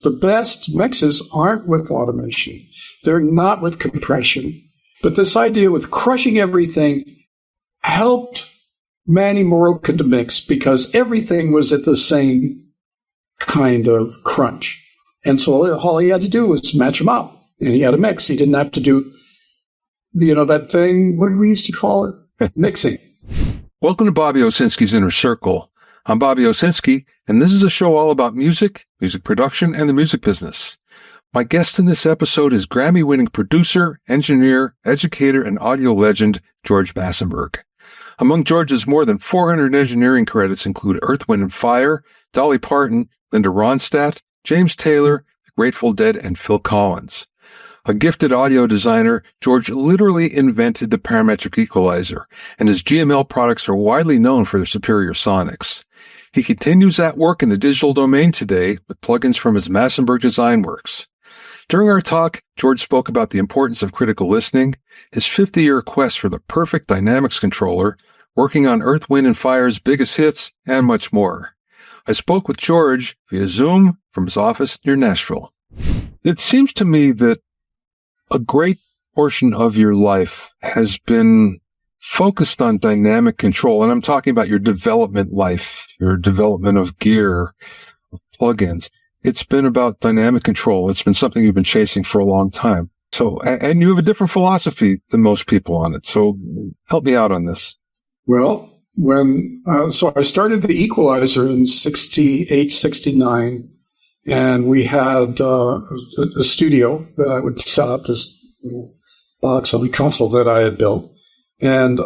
The best mixes aren't with automation. They're not with compression. But this idea with crushing everything helped Manny Moroka to mix because everything was at the same kind of crunch. And so all he had to do was match them up. And he had a mix. He didn't have to do, that thing, what did we used to call it? Mixing. Welcome to Bobby Owsinski's Inner Circle. I'm Bobby Owsinski, and this is a show all about music, music production, and the music business. My guest in this episode is Grammy-winning producer, engineer, educator, and audio legend, George Massenburg. Among George's more than 400 engineering credits include Earth, Wind & Fire, Dolly Parton, Linda Ronstadt, James Taylor, The Grateful Dead, and Phil Collins. A gifted audio designer, George literally invented the parametric equalizer, and his GML products are widely known for their superior sonics. He continues that work in the digital domain today with plugins from his Massenburg Design Works. During our talk, George spoke about the importance of critical listening, his 50-year quest for the perfect dynamics controller, working on Earth, Wind & Fire's biggest hits, and much more. I spoke with George via Zoom from his office near Nashville. It seems to me that a great portion of your life has been focused on dynamic control, and I'm talking about your development life, your development of gear, of plugins. It's been about dynamic control. It's been something you've been chasing for a long time. So, and you have a different philosophy than most people on it. So help me out on this. Well, so I started the equalizer in 68, 69, and we had a studio that I would set up, this box on the console that I had built, and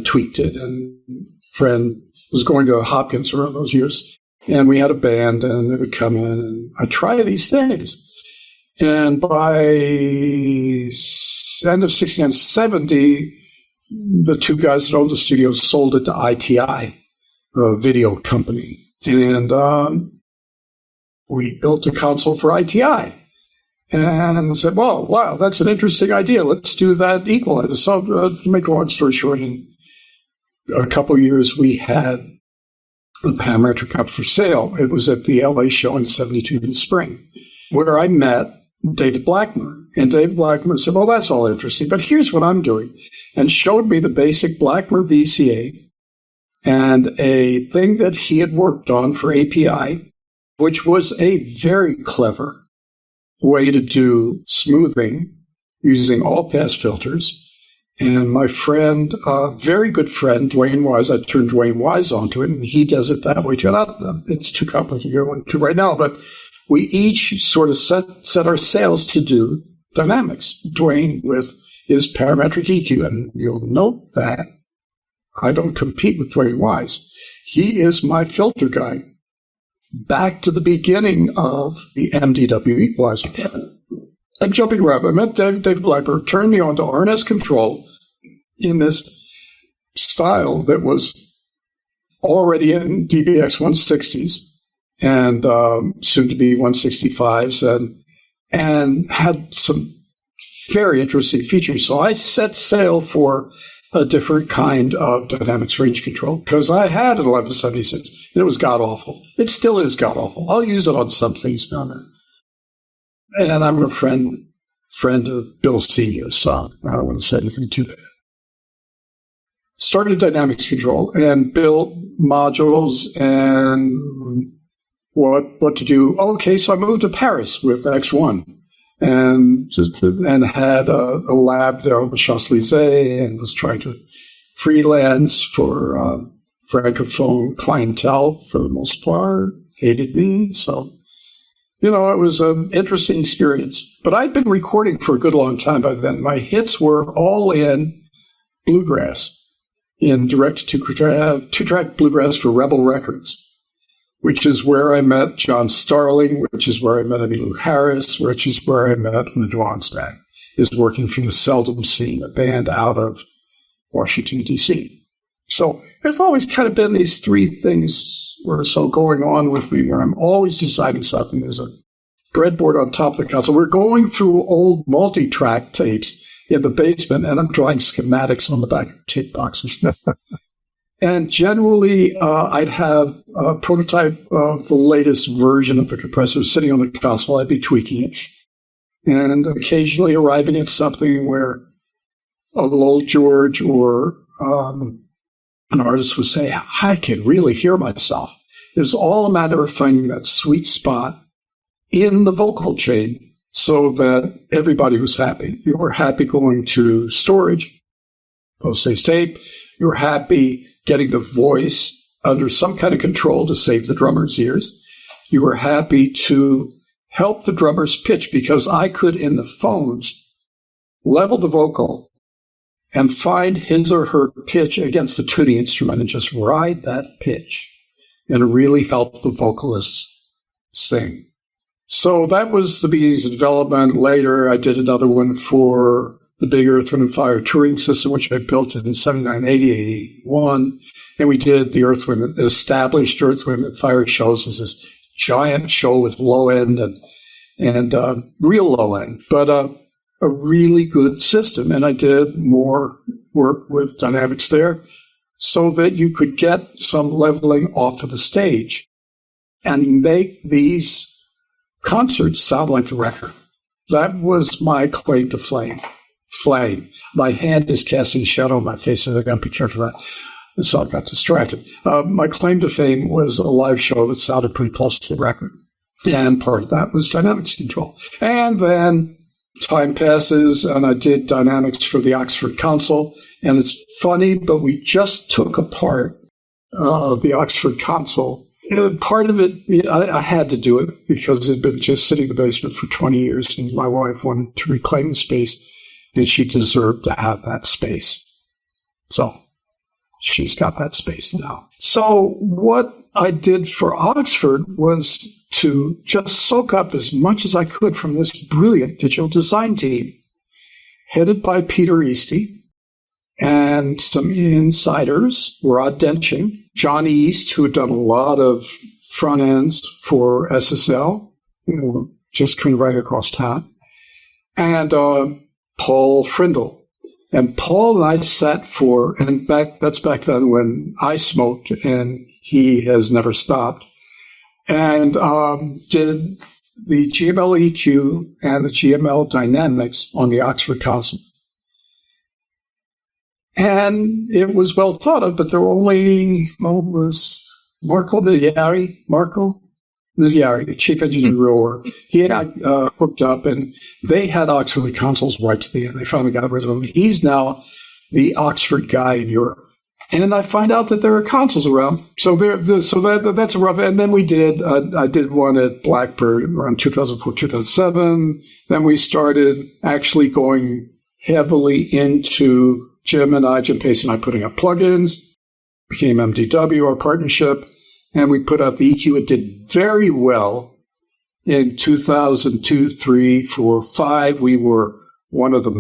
tweaked it. And a friend was going to Hopkins around those years. And we had a band, and they would come in, and I'd try these things. And by end of 69, 70, the two guys that owned the studio sold it to ITI, a video company. And we built a console for ITI. And I said, well, wow, that's an interesting idea. Let's do that equalizer. So to make a long story short, in a couple of years, we had the parametric up for sale. It was at the LA show in 72 in spring, where I met David Blackmer. And David Blackmer said, well, that's all interesting, but here's what I'm doing. And showed me the basic Blackmer VCA and a thing that he had worked on for API, which was a very clever way to do smoothing using all-pass filters. And my friend, very good friend, Dwayne Wise, I turned Dwayne Wise onto it, and he does it that way too. It's too complicated to go into right now, but we each sort of set our sails to do dynamics. Dwayne with his parametric EQ, and you'll note that I don't compete with Dwayne Wise. He is my filter guy. Back to the beginning of the MDW equalizer. I'm jumping around. I met David Blackmer, turned me on to RNS control in this style that was already in DBX 160s and soon to be 165s and had some very interesting features. So I set sail for a different kind of dynamics range control because I had an 1176 and it was god-awful. It still is god-awful. I'll use it on some things down there. And I'm a friend of Bill Senior's, so I don't want to say anything too bad. Started dynamics control and built modules and what to do. Okay, so I moved to Paris with X1 and had a lab there on the Champs-Élysées and was trying to freelance for Francophone clientele for the most part. Hated me, so it was an interesting experience. But I'd been recording for a good long time by then. My hits were all in bluegrass, in direct two-track bluegrass for Rebel Records, which is where I met John Starling, which is where I met Emmylou Harris, which is where I met Linda Ronstadt, is working for the Seldom Scene, a band out of Washington, D.C. So there's always kind of been these three things or so going on with me where I'm always deciding something. There's a breadboard on top of the console. We're going through old multi-track tapes in the basement, and I'm drawing schematics on the back of tape boxes. And generally, I'd have a prototype of the latest version of the compressor sitting on the console. I'd be tweaking it. And occasionally arriving at something where a little old George or an artist would say, I can really hear myself. It was all a matter of finding that sweet spot in the vocal chain so that everybody was happy. You were happy going to storage, post-haste tape. You were happy getting the voice under some kind of control to save the drummer's ears. You were happy to help the drummer's pitch because I could, in the phones, level the vocal and find his or her pitch against the tuning instrument and just ride that pitch and really help the vocalists sing. So that was the beginnings of development. Later, I did another one for the big Earth, Wind & Fire touring system, which I built in 79, 80, 81. And we did the established Earth, Wind & Fire shows as this giant show with low end and real low end, but a really good system. And I did more work with dynamics there so that you could get some leveling off of the stage and make these concerts sound like the record. That was my claim to fame. My hand is casting a shadow on my face, so I got to be careful of that. So I got distracted. My claim to fame was a live show that sounded pretty close to the record. And part of that was dynamics control. And then time passes, and I did dynamics for the Oxford console. And it's funny, but we just took apart the Oxford console. And part of it, I had to do it because it had been just sitting in the basement for 20 years, and my wife wanted to reclaim the space, and she deserved to have that space. So she's got that space now. So what I did for Oxford was to just soak up as much as I could from this brilliant digital design team, headed by Peter Eastie, and some insiders, Rod Denching, John East, who had done a lot of front ends for SSL, just kind of right across town, and Paul Frindle. And Paul and I sat that's back then when I smoked, and he has never stopped, and did the GML EQ and the GML dynamics on the Oxford console. And it was well thought of, but there were only, was Marco Migliari, the chief engineer, he had hooked up, and they had Oxford consoles right to the end. They finally got rid of him. He's now the Oxford guy in Europe. And then I find out that there are consoles around. So that's a rough. And then I did one at Blackbird around 2004, 2007. Then we started actually going heavily into Jim Pace and I putting up plugins, became MDW, our partnership, and we put out the EQ. It did very well in 2002, 3, 4, 5. We were one of the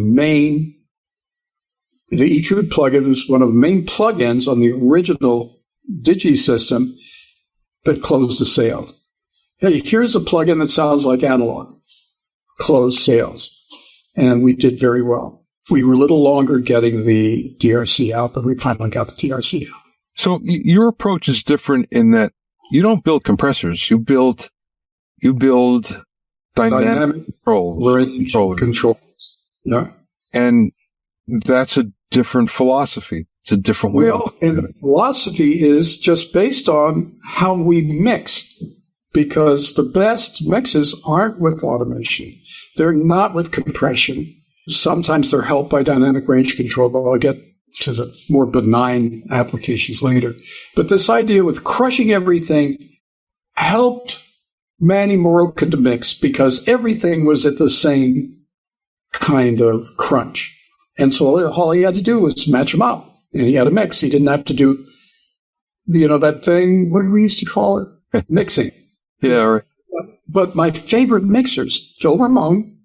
EQ plugin was one of the main plugins on the original Digi system that closed the sale. Hey, here's a plugin that sounds like analog. Closed sales. And we did very well. We were a little longer getting the DRC out, but we finally got the DRC out. So your approach is different in that you don't build compressors. You build dynamic controls. Yeah. And that's a different philosophy. It's a different way. And the philosophy is just based on how we mix, because the best mixes aren't with automation. They're not with compression. Sometimes they're helped by dynamic range control, but I'll get to the more benign applications later. But this idea with crushing everything helped Manny Moroka to mix because everything was at the same kind of crunch. And so all he had to do was match them up, and he had a mix. He didn't have to do, that thing, what did we used to call it? Mixing. Yeah, right. But my favorite mixers, Phil Ramone,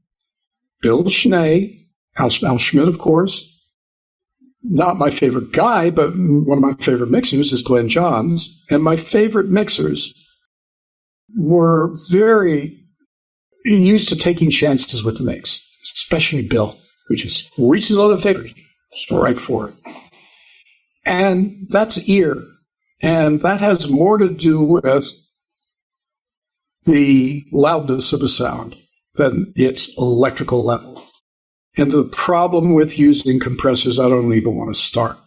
Bill Schnee, Al Schmidt, of course. Not my favorite guy, but one of my favorite mixers is Glenn Johns. And my favorite mixers were very used to taking chances with the mix, especially Bill, who just reaches on the favors, right for it. And that's ear. And that has more to do with the loudness of a sound than its electrical level. And the problem with using compressors, I don't even want to start.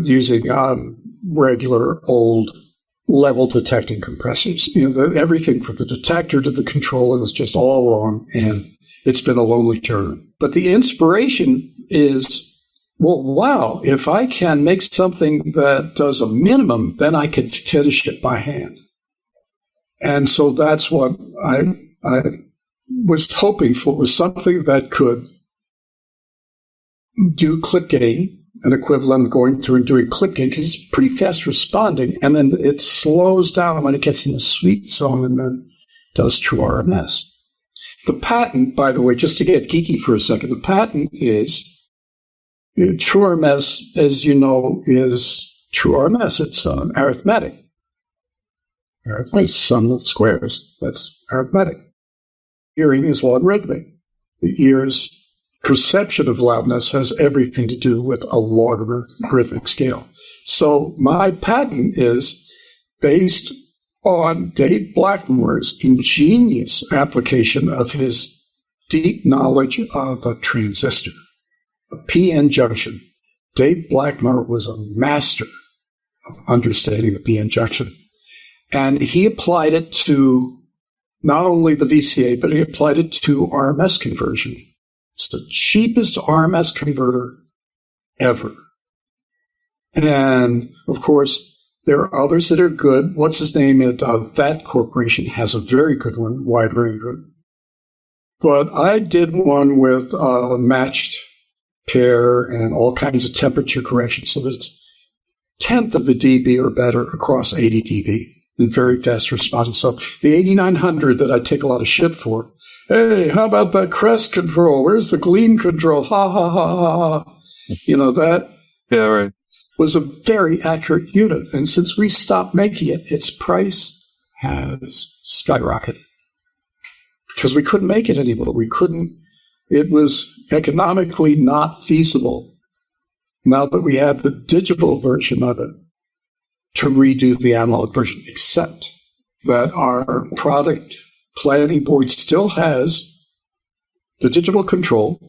Using regular old level detecting compressors. Everything from the detector to the controller is just all wrong, and it's been a lonely journey. But the inspiration is, well, wow, if I can make something that does a minimum, then I can finish it by hand. And so that's what I was hoping for, was something that could do clip gain, an equivalent of going through and doing clip gain, because it's pretty fast responding, and then it slows down when it gets in a sweet zone and then does true RMS. The patent, by the way, just to get geeky for a second, the patent is true RMS, as you know, is true RMS. It's arithmetic. Arithmetic is sum of squares. That's arithmetic. Hearing is logarithmic. The ear's perception of loudness has everything to do with a logarithmic scale. So my patent is based on Dave Blackmore's ingenious application of his deep knowledge of a transistor, a PN junction. Dave Blackmore was a master of understanding the PN junction. And he applied it to not only the VCA, but he applied it to RMS conversion. It's the cheapest RMS converter ever. And, of course, there are others that are good. What's his name? That corporation has a very good one, wide range. But I did one with a matched pair and all kinds of temperature correction, so that it's 1/10 of a dB or better across 80 dB and very fast responding. So the 8900 that I take a lot of shit for, hey, how about that crest control? Where's the gleam control? Ha, ha, ha, ha, ha. That Yeah, right. was a very accurate unit. And since we stopped making it, its price has skyrocketed because we couldn't make it anymore. It was economically not feasible now that we had the digital version of it to redo the analog version, except that our product planning board still has the digital control,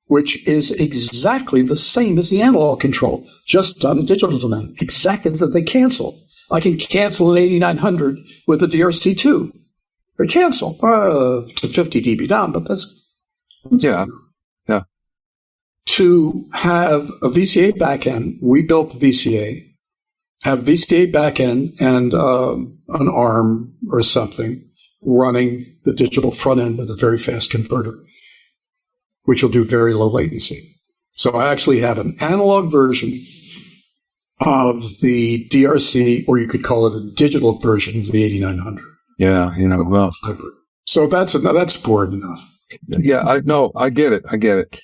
which is exactly the same as the analog control, just on a digital domain, exactly that they cancel. I can cancel an 8900 with a DRC2. They cancel to 50 dB down, but that's yeah. To have a VCA backend, we built the VCA, have VCA backend and an ARM or something running the digital front end with a very fast converter, which will do very low latency. So I actually have an analog version of the DRC, or you could call it a digital version of the 8900. Yeah, well. Hybrid. So that's boring enough. Yeah, I get it.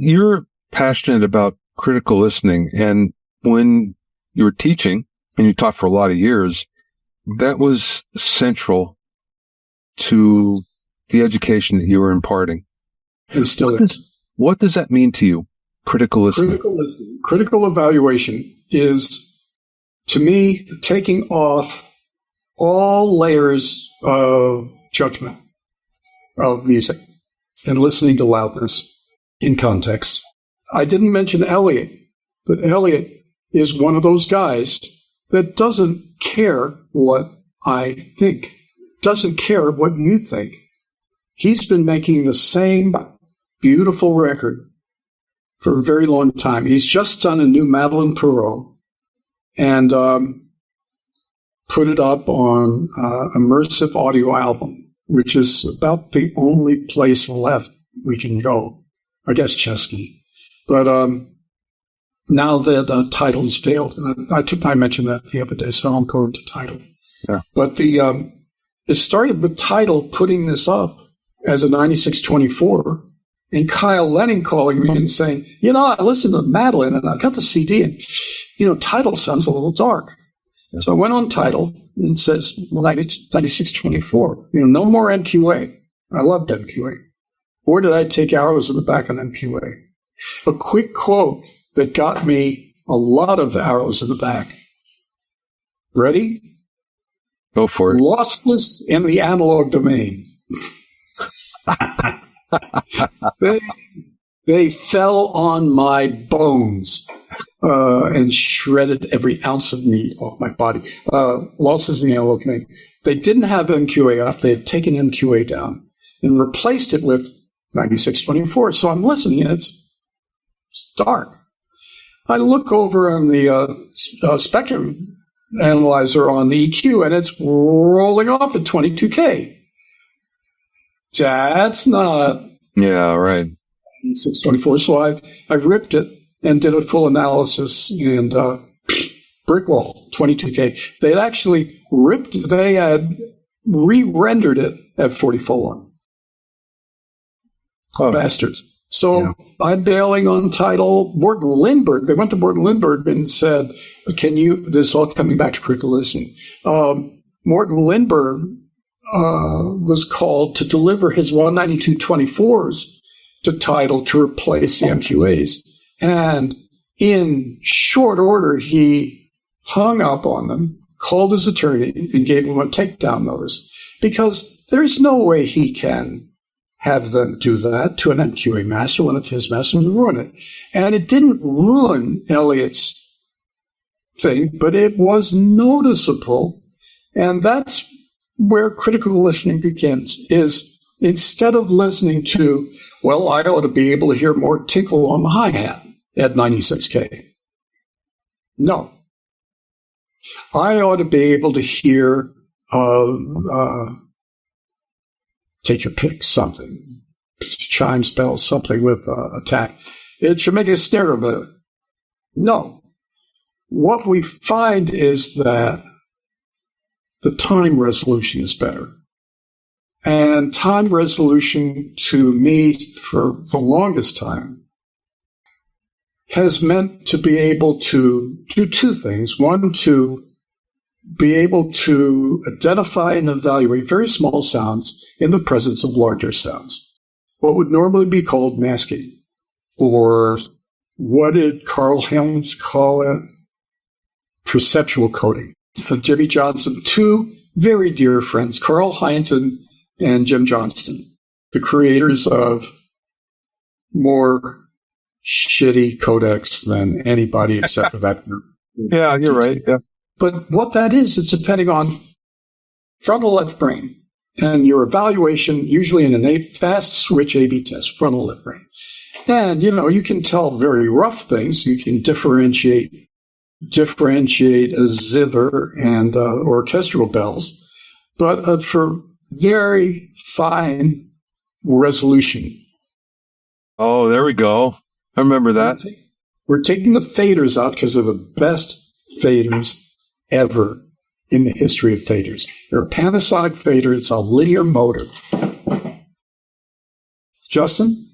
You're passionate about critical listening, and when you were teaching, and you taught for a lot of years, that was central to the education that you were imparting. It still is. What does that mean to you, critical listening? Critical evaluation is, to me, taking off all layers of judgment of music and listening to loudness in context. I didn't mention Elliot, but Elliot is one of those guys that doesn't care what I think, doesn't care what you think. He's been making the same beautiful record for a very long time. He's just done a new Madeleine Perrault and put it up on immersive audio album, which is about the only place left we can go. I guess Chesky. But now that Tidal's failed, and I mentioned that the other day, so I won't go into Tidal. Yeah. But it started with Tidal putting this up as a 9624, and Kyle Lenning calling me and saying, I listened to Madeleine, and I got the CD, and, Tidal sounds a little dark. Yeah. So I went on Tidal, and it says 9624, no more MQA. I loved MQA. Or did I take arrows in the back on MQA? A quick quote that got me a lot of arrows in the back. Ready? Go for it. Lossless in the analog domain. They fell on my bones and shredded every ounce of meat off my body. Lossless in the analog domain. They didn't have MQA up. They had taken MQA down and replaced it with 9624. So I'm listening, and it's dark. I look over on the spectrum analyzer on the EQ, and it's rolling off at 22K. That's not... Yeah, right. 624. So I ripped it and did a full analysis, and brick wall, 22K. They had re-rendered it at 44.1. Oh. Bastards. So yeah. I'm bailing on title. Morton Lindbergh, they went to Morton Lindbergh and said, this is all coming back to critical listening. Morton Lindbergh was called to deliver his 192.24s to title to replace the MQAs. And in short order, he hung up on them, called his attorney, and gave him a takedown notice, because there's no way he can have them do that to an MQA master, one of his masters, and ruin it. And it didn't ruin Elliot's thing, but it was noticeable. And that's where critical listening begins, is instead of listening to, well, I ought to be able to hear more tinkle on the hi-hat at 96K. No. I ought to be able to hear, take your pick, something, chimes, bells, something with attack. It should make a stereo better. No. What we find is that the time resolution is better. And time resolution, to me, for the longest time, has meant to be able to do two things. One, to be able to identify and evaluate very small sounds in the presence of larger sounds. What would normally be called masking. Or what did Carl Heinz call it? Perceptual coding. Jimmy Johnson, two very dear friends, Carl Heinz and Jim Johnston, the creators of more shitty codecs than anybody except for that group. Yeah, you're right. Yeah. But what that is, it's depending on frontal left brain and your evaluation, usually in an fast switch A/B test, frontal left brain. And, you can tell very rough things. You can differentiate a zither and orchestral bells. But for very fine resolution. Oh, there we go. I remember that. We're taking the faders out because they're the best faders ever in the history of faders. They're a Panasonic fader. It's a linear motor. Justin?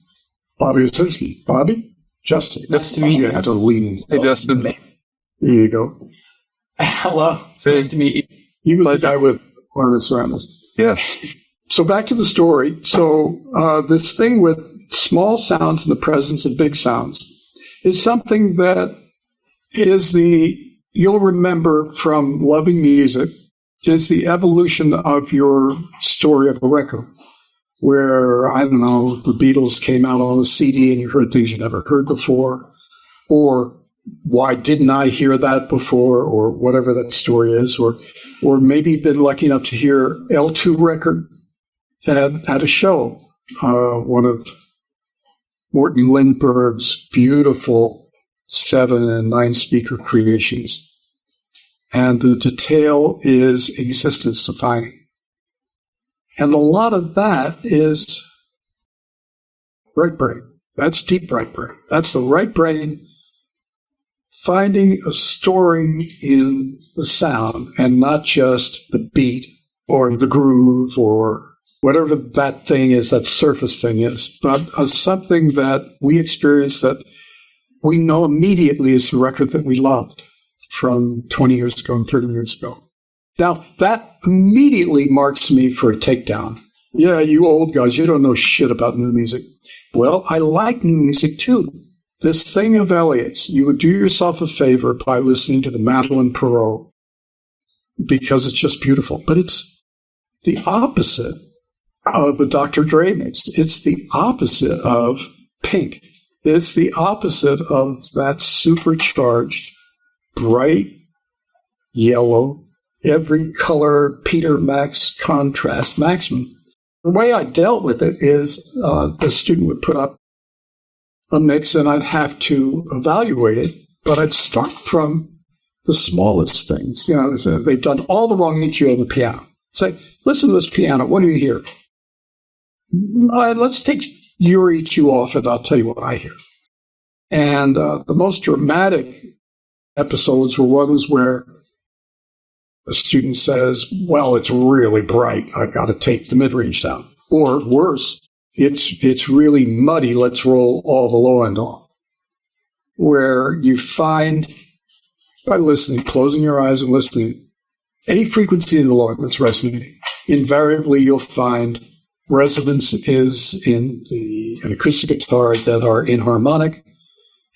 Bobby Owsinski. Bobby? Justin. Nice to meet you. You have to lean. Hey, Justin. There you go. Hello. It's nice to meet you. He was the guy with ornaments around us. Yes. So back to the story. So this thing with small sounds in the presence of big sounds is something that you'll remember from loving music, is the evolution of your story of a record, where, I don't know, the Beatles came out on a CD and you heard things you never heard before, or why didn't I hear that before, or whatever that story is, or maybe you've been lucky enough to hear L2 record at a show, one of Morton Lindbergh's beautiful 7 and 9 speaker creations. And the detail is existence defining. And a lot of that is right brain. That's deep right brain. That's the right brain finding a story in the sound and not just the beat or the groove or whatever that thing is, that surface thing is, but something that we experience that we know immediately is the record that we loved from 20 years ago and 30 years ago. Now, that immediately marks me for a takedown. Yeah, you old guys, you don't know shit about new music. Well, I like new music too. this thing of Eliot's, you would do yourself a favor by listening to the Madeleine Perrault because it's just beautiful. But it's the opposite of a Dr. Dre mix. It's the opposite of Pink. It's the opposite of that supercharged, bright yellow, every color Peter Max contrast maximum. The way I dealt with it is the student would put up a mix and I'd have to evaluate it, but I'd start from the smallest things. You know, they've done all the wrong EQ on the piano. Say, listen to this piano. What do you hear? Let's take your EQ off and I'll tell you what I hear. And the most dramatic episodes were ones where a student says, well, it's really bright. I've got to take the mid-range down. Or worse, it's really muddy. Let's roll all the low end off. Where you find, by listening, closing your eyes and listening, any frequency in the low end that's resonating, invariably you'll find resonance is in an acoustic guitar that are inharmonic,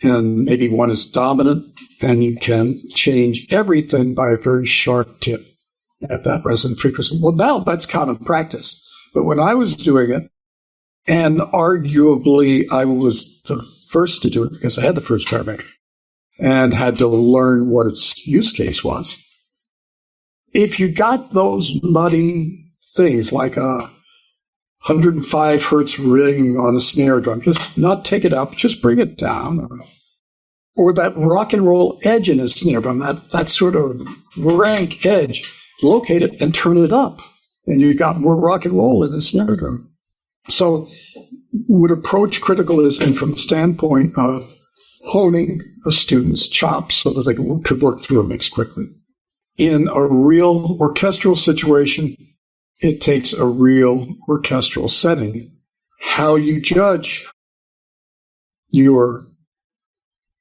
and maybe one is dominant, and you can change everything by a very sharp tip at that resonant frequency. Well, now that's common practice. But when I was doing it, and arguably I was the first to do it because I had the first parametric and had to learn what its use case was. If you got those muddy things like a 105 hertz ring on a snare drum, just not take it up, just bring it down. Or that rock and roll edge in a snare drum, that sort of rank edge, locate it and turn it up. And you got more rock and roll in the snare drum. So would approach criticalism from the standpoint of honing a student's chops so that they could work through a mix quickly. In a real orchestral situation, it takes a real orchestral setting. How you judge your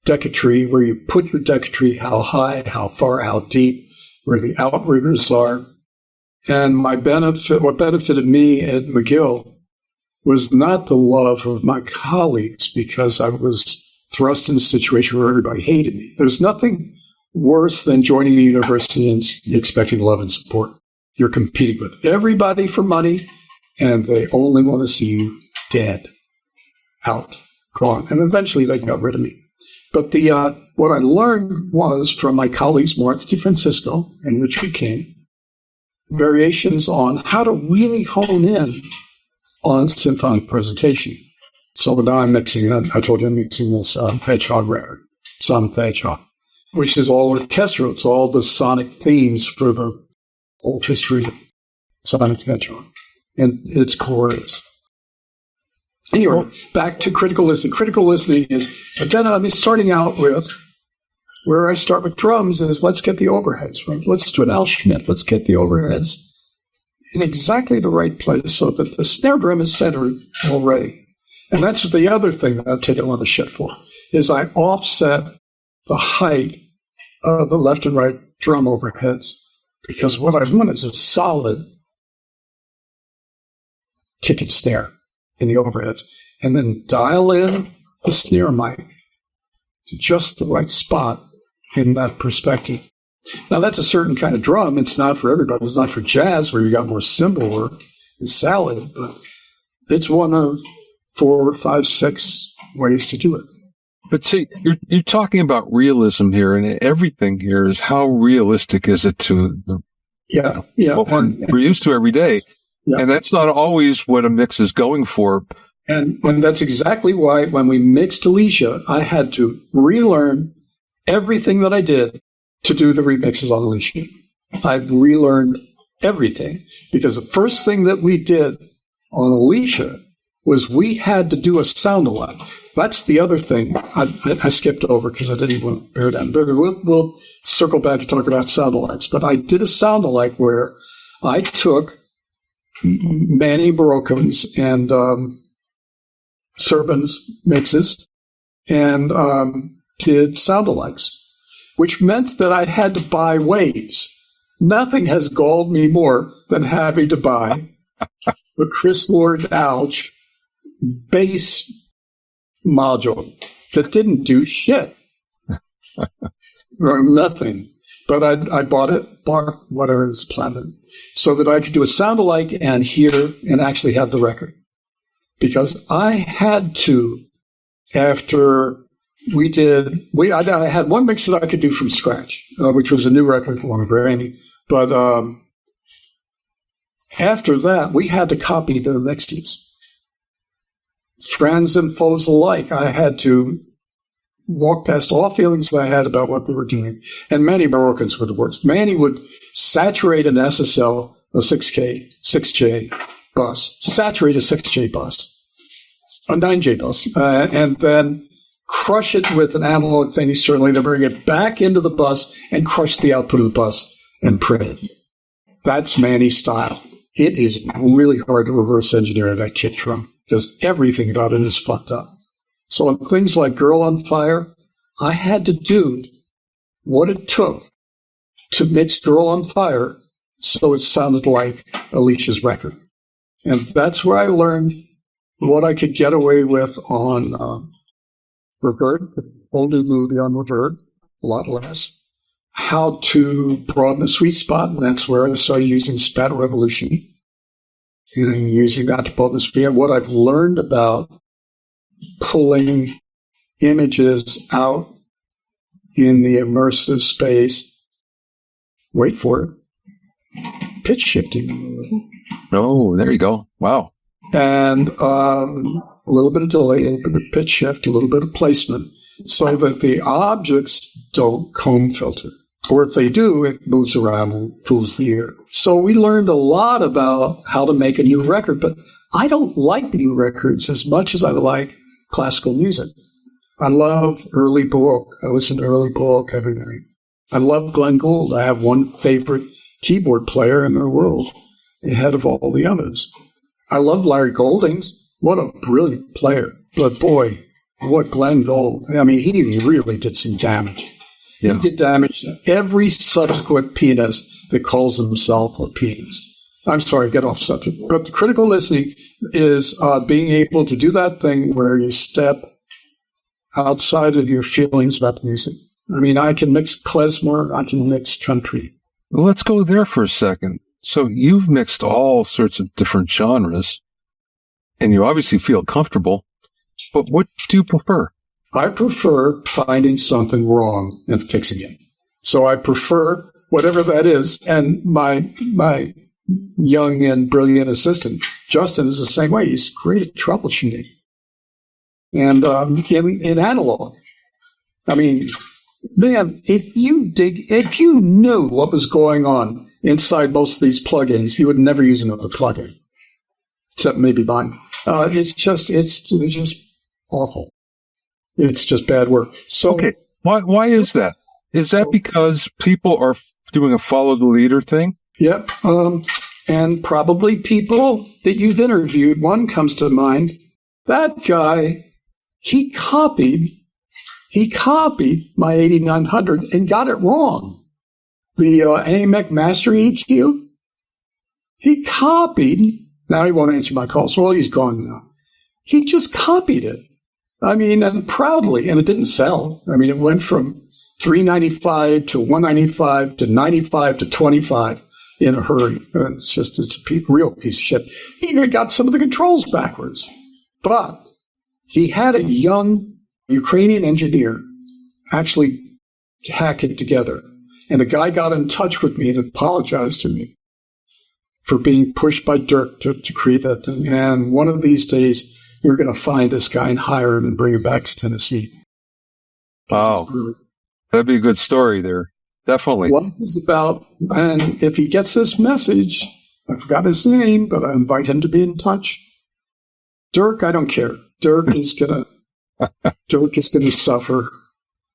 decatry, where you put your decatry, how high, how far, how deep, where the outriggers are. And what benefited me at McGill was not the love of my colleagues because I was thrust in a situation where everybody hated me. There's nothing worse than joining a university and expecting love and support. You're competing with everybody for money, and they only want to see you dead, out, gone. And eventually they got rid of me. But what I learned was from my colleagues Martha DeFrancisco and Richard King, variations on how to really hone in on symphonic presentation. So now I'm mixing, I told you I'm mixing this Hedgehog record, Sonic the Hedgehog, which is all orchestral. It's all the sonic themes for the whole history of Sonic the Hedgehog. And its core is. Anyway, back to critical listening. Critical listening is, but then I'm starting out with, where I start with drums is let's get the overheads, right? Let's do an Al Schmidt. Let's get the overheads in exactly the right place so that the snare drum is centered already. And that's the other thing that I've taken a lot of shit for, is I offset the height of the left and right drum overheads, because what I want is a solid kick and snare in the overheads, and then dial in the snare mic to just the right spot in that perspective. Now, that's a certain kind of drum. It's not for everybody. It's not for jazz, where you got more cymbal work and salad, but it's one of 4, 5, 6 ways to do it. But see, you're talking about realism here, and everything here is how realistic is it to the what we're used to every day. Yeah. And that's not always what a mix is going for. And that's exactly why when we mixed Alicia, I had to relearn everything that I did to do the remixes on Alicia. I relearned everything, because the first thing that we did on Alicia was we had to do a sound alike. That's the other thing I skipped over because I didn't even want to bear down. But we'll circle back to talk about sound alikes. But I did a sound alike where I took Manny Barocco's and Serban's mixes and did sound alikes, which meant that I had to buy waves. Nothing has galled me more than having to buy the Chris Lord Alge bass module. that didn't do shit. Or nothing. But I bought whatever is platinum, so that I could do a sound alike and hear and actually have the record. Because I had to, after I had one mix that I could do from scratch, which was a new record on a Grammy. But after that, we had to copy the mixes. Friends and foes alike, I had to walk past all feelings that I had about what they were doing. And Manny Moroccans were the worst. Manny would saturate an SSL, a 6J bus, saturate a 6J bus, a 9J bus, and then crush it with an analog thing, certainly, to bring it back into the bus and crush the output of the bus and print it. That's Manny's style. It is really hard to reverse engineer that kick drum because everything about it is fucked up. So on things like Girl on Fire, I had to do what it took to mix Girl on Fire so it sounded like Alicia's record. And that's where I learned what I could get away with on Reverb, the whole new movie on Reverb, a lot less. How to broaden the sweet spot, and that's where I started using Spat Revolution and using that to broaden the sweet spot. What I've learned about pulling images out in the immersive space. Wait for it. Pitch shifting. Oh, there you go. Wow. And a little bit of delay, a little bit of pitch shift, a little bit of placement, so that the objects don't comb filter. Or if they do, it moves around and fools the ear. So we learned a lot about how to make a new record, but I don't like new records as much as I like classical music. I love early Baroque. I listen to early Baroque every night. I love Glenn Gould. I have one favorite keyboard player in the world, ahead of all the others. I love Larry Goldings. What a brilliant player. But boy, what Glenn Gould. I mean, he really did some damage. Yeah. He did damage to every subsequent pianist that calls himself a pianist. I'm sorry, get off subject. But the critical listening is being able to do that thing where you step outside of your feelings about the music. I mean, I can mix klezmer, I can mix country. Well, let's go there for a second. So you've mixed all sorts of different genres, and you obviously feel comfortable, but what do you prefer? I prefer finding something wrong and fixing it. So I prefer whatever that is, and my young and brilliant assistant, Justin, is the same way. He's great at troubleshooting. And in analog, I mean, man, if you knew what was going on inside most of these plugins, you would never use another plugin, except maybe mine. It's just awful. It's just bad work. So, okay, why is that? Is that because people are doing a follow the leader thing? Yep. And probably people that you've interviewed. One comes to mind. That guy, he copied my 8900 and got it wrong. The AMEC Master EQ, he copied. Now he won't answer my calls. Well, he's gone now. He just copied it. I mean, and proudly, and it didn't sell. I mean, it went from $395 to $195 to $95 to $25 in a hurry. It's a real piece of shit. He even got some of the controls backwards. But he had a young Ukrainian engineer actually hack it together. And the guy got in touch with me and apologized to me for being pushed by Dirk to create that thing. And one of these days, we're going to find this guy and hire him and bring him back to Tennessee. Wow. That'd be a good story there. Definitely. What it's about, and if he gets this message, I forgot his name, but I invite him to be in touch. Dirk, I don't care. Dirk is going to suffer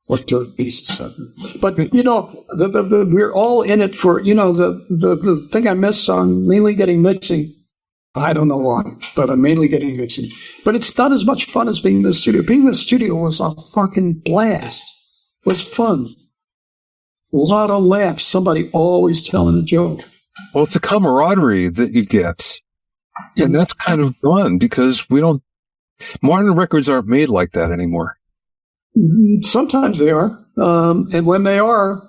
what Dirk needs to suffer. But, you know, we're all in it for, you know, the thing I miss on mainly getting mixing. I don't know why, but I'm mainly getting mixing. But it's not as much fun as being in the studio. Being in the studio was a fucking blast. It was fun. A lot of laughs. Somebody always telling a joke. Well, it's a camaraderie that you get. And that's kind of fun because modern records aren't made like that anymore. Sometimes they are. And when they are,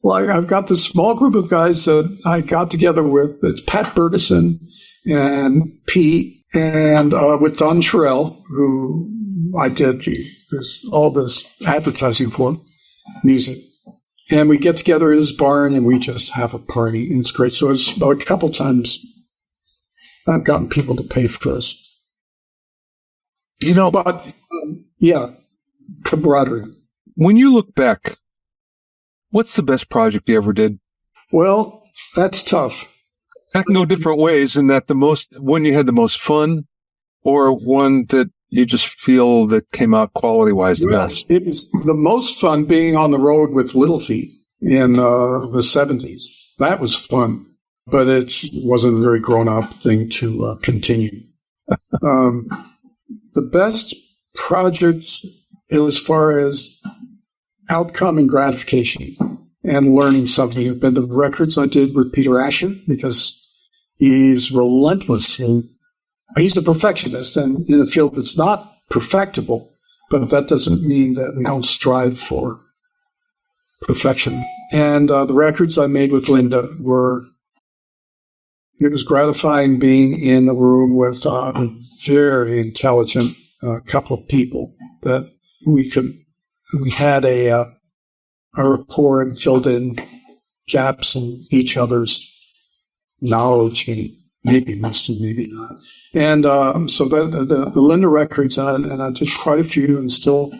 like I've got this small group of guys that I got together with. It's Pat Bergeson and Pete and with Don Sherrill, who I did all this advertising for, music. And we get together in his barn and we just have a party. And it's great. So it's a couple times I've gotten people to pay for us. But yeah, camaraderie. When you look back, what's the best project you ever did? Well, that's tough. I can go different ways in that when you had the most fun or one that you just feel that came out quality-wise the best? It was the most fun being on the road with Little Feat in the 70s. That was fun, but it wasn't a very grown-up thing to continue. The best project as far as outcome and gratification and learning something have been the records I did with Peter Asher, because he's relentless. He's a perfectionist and in a field that's not perfectible, but that doesn't mean that we don't strive for perfection. And the records I made with Linda it was gratifying being in the room with a very intelligent couple of people that we had a rapport and filled in gaps in each other's knowledge and maybe most and maybe not. And so the Linda records, and I did quite a few and still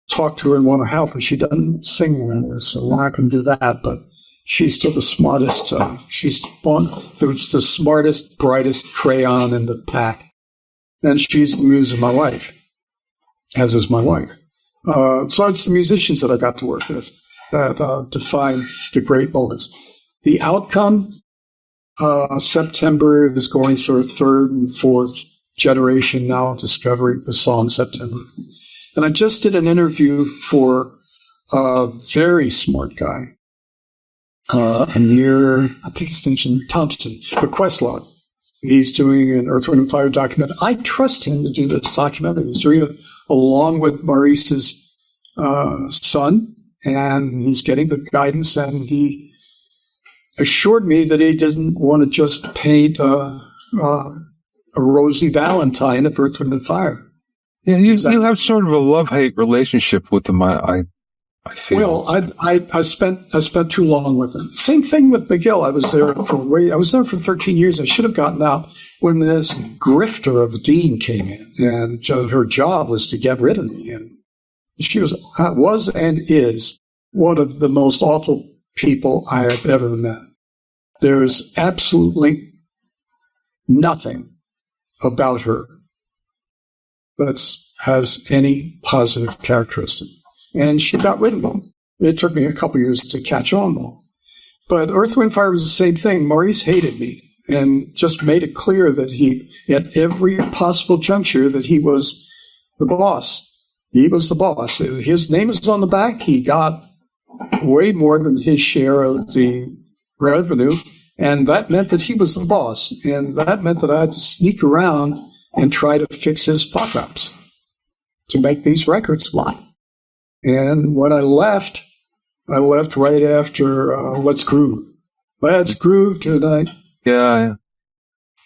talk to her and want to help her. She doesn't sing anymore, so we're not going to do that, but she's still the smartest. She's the smartest, brightest crayon in the pack. And she's the muse of my life, as is my wife. So it's the musicians that I got to work with that define the great moments. The outcome, September is going through a third and fourth generation now discovering the song September. And I just did an interview for a very smart guy, Amir, I think his name's Thompson, but Questlove. He's doing an Earth, Wind & Fire documentary. I trust him to do this documentary. He's doing it along with Maurice's son, and he's getting the guidance, and he assured me that he doesn't want to just paint a Rosie Valentine of Earth, Wind & Fire. Yeah, you have sort of a love-hate relationship with them, I feel. Well, I spent too long with him. Same thing with McGill. I was there for 13 years. I should have gotten out when this grifter of a dean came in, and her job was to get rid of me. And she was and is one of the most awful people I have ever met. There's absolutely nothing about her that has any positive characteristic. And she got rid of them. It took me a couple years to catch on, though. But Earth, Wind & Fire was the same thing. Maurice hated me and just made it clear that he, at every possible juncture, that he was the boss. He was the boss. His name is on the back. He got way more than his share of the revenue, and that meant that he was the boss. And that meant that I had to sneak around and try to fix his fuck-ups to make these records work. And when I left right after Let's Groove. Let's Groove tonight. Yeah.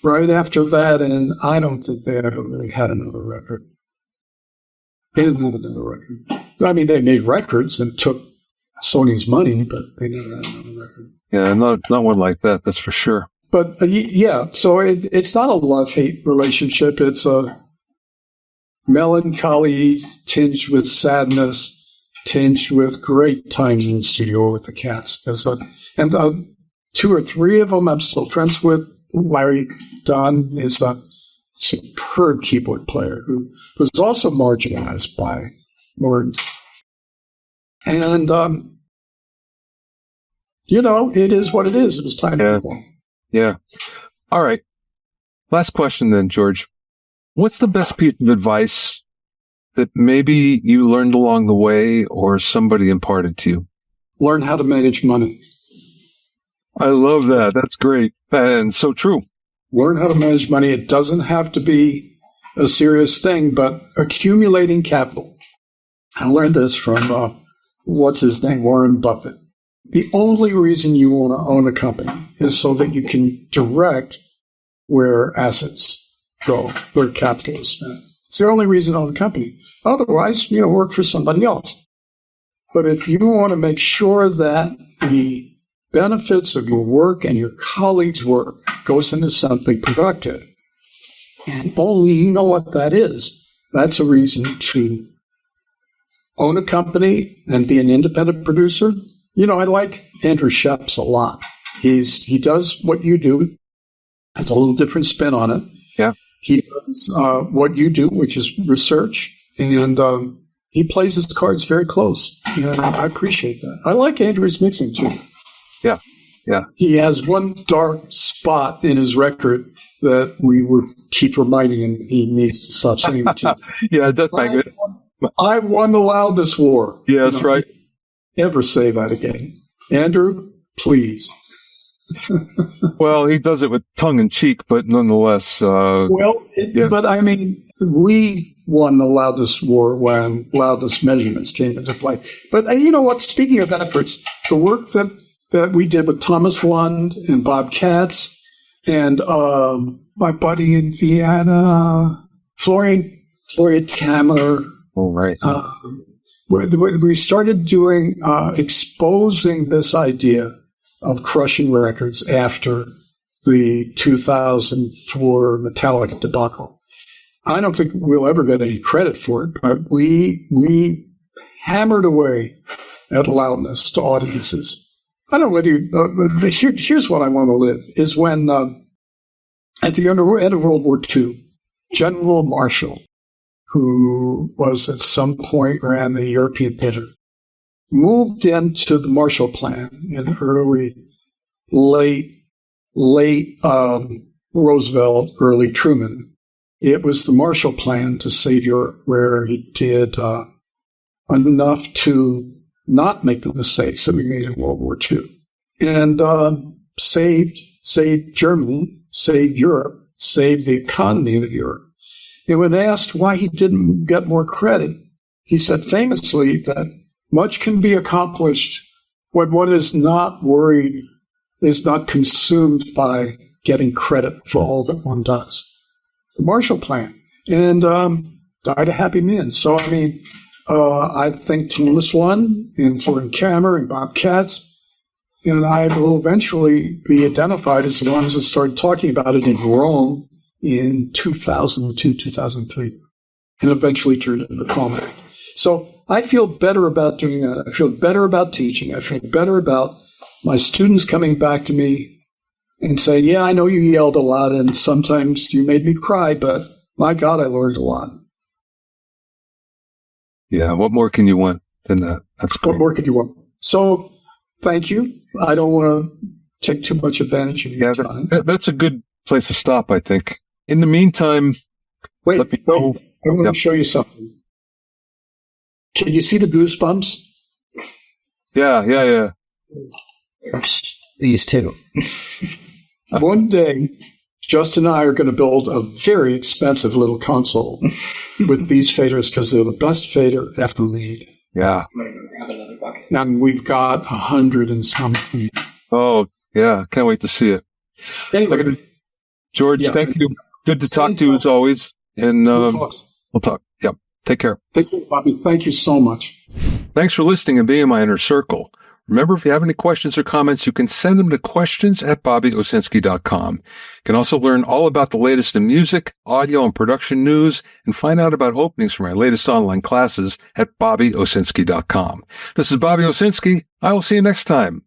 Right after that, and I don't think they ever really had another record. They didn't have another record. I mean, they made records and took Sony's money, but they never had another record. Yeah, not one like that, that's for sure. But, yeah, so it's not a love-hate relationship. It's a melancholy tinged with sadness, tinged with great times in the studio with the cats. And two or three of them I'm still friends with. Larry Don is a superb keyboard player who was also marginalized by Maurice. And, it is what it is. It was time to move on. Yeah. All right. Last question then, George. What's the best piece of advice that maybe you learned along the way or somebody imparted to you? Learn how to manage money. I love that. That's great. And so true. Learn how to manage money. It doesn't have to be a serious thing, but accumulating capital I learned this from, what's his name, Warren Buffett. The only reason you want to own a company is so that you can direct where assets go, where capital is spent. It's the only reason to own a company. Otherwise, work for somebody else. But if you want to make sure that the benefits of your work and your colleagues' work goes into something productive, and only you know what that is, that's a reason to own a company and be an independent producer. I like Andrew Sheps a lot. He does what you do. Has a little different spin on it. Yeah. He does what you do, which is research, and he plays his cards very close. And I appreciate that. I like Andrew's mixing too. Yeah. Yeah. He has one dark spot in his record that we would keep reminding him he needs to stop saying it too. Yeah, that's not good. I won the loudness war. Yeah, that's right. Ever say that again. Andrew, please. Well, he does it with tongue in cheek, but nonetheless. But I mean, we won the loudest war when loudest measurements came into play. But you know what? Speaking of efforts, the work that we did with Thomas Lund and Bob Katz and my buddy in Vienna, Florian Kammer. Oh, right. We started doing, exposing this idea of crushing records after the 2004 Metallica debacle. I don't think we'll ever get any credit for it, but we hammered away at loudness to audiences. I don't know whether here's what I want to live, is when, at the end of World War II, General Marshall, who was at some point ran the European theater, moved into the Marshall Plan in late Roosevelt, early Truman. It was the Marshall Plan to save Europe, where he did enough to not make the mistakes that we made in World War II, and saved Germany, saved Europe, saved the economy of Europe. And when asked why he didn't get more credit, he said famously that much can be accomplished when one is not worried, is not consumed by getting credit for all that one does. The Marshall Plan. And died a happy man. So, I mean, I think Thomas Lund and Florian Kammer and Bob Katz and I will eventually be identified as the ones that started talking about it in Rome in 2002, 2003, and eventually turned into the Coleman Act. So I feel better about doing that. I feel better about teaching. I feel better about my students coming back to me and saying, yeah, I know you yelled a lot and sometimes you made me cry, but my God, I learned a lot. Yeah, what more can you want than that? What more could you want? So thank you. I don't want to take too much advantage of your time. That's a good place to stop, I think. In the meantime, wait, I want to show you something. Can you see the goosebumps? Yeah. These two. One day, Justin and I are going to build a very expensive little console with these faders because they're the best fader ever made. Yeah. I'm going to grab another bucket. And we've got 100 and something. Oh, yeah. Can't wait to see it. Anyway. George, thank you. Good to talk to you as always. And we'll talk. Yep. Take care. Thank you, Bobby. Thank you so much. Thanks for listening and being in my inner circle. Remember, if you have any questions or comments, you can send them to questions@bobbyowsinski.com. You can also learn all about the latest in music, audio, and production news, and find out about openings for my latest online classes at bobbyowsinski.com. This is Bobby Owsinski. I will see you next time.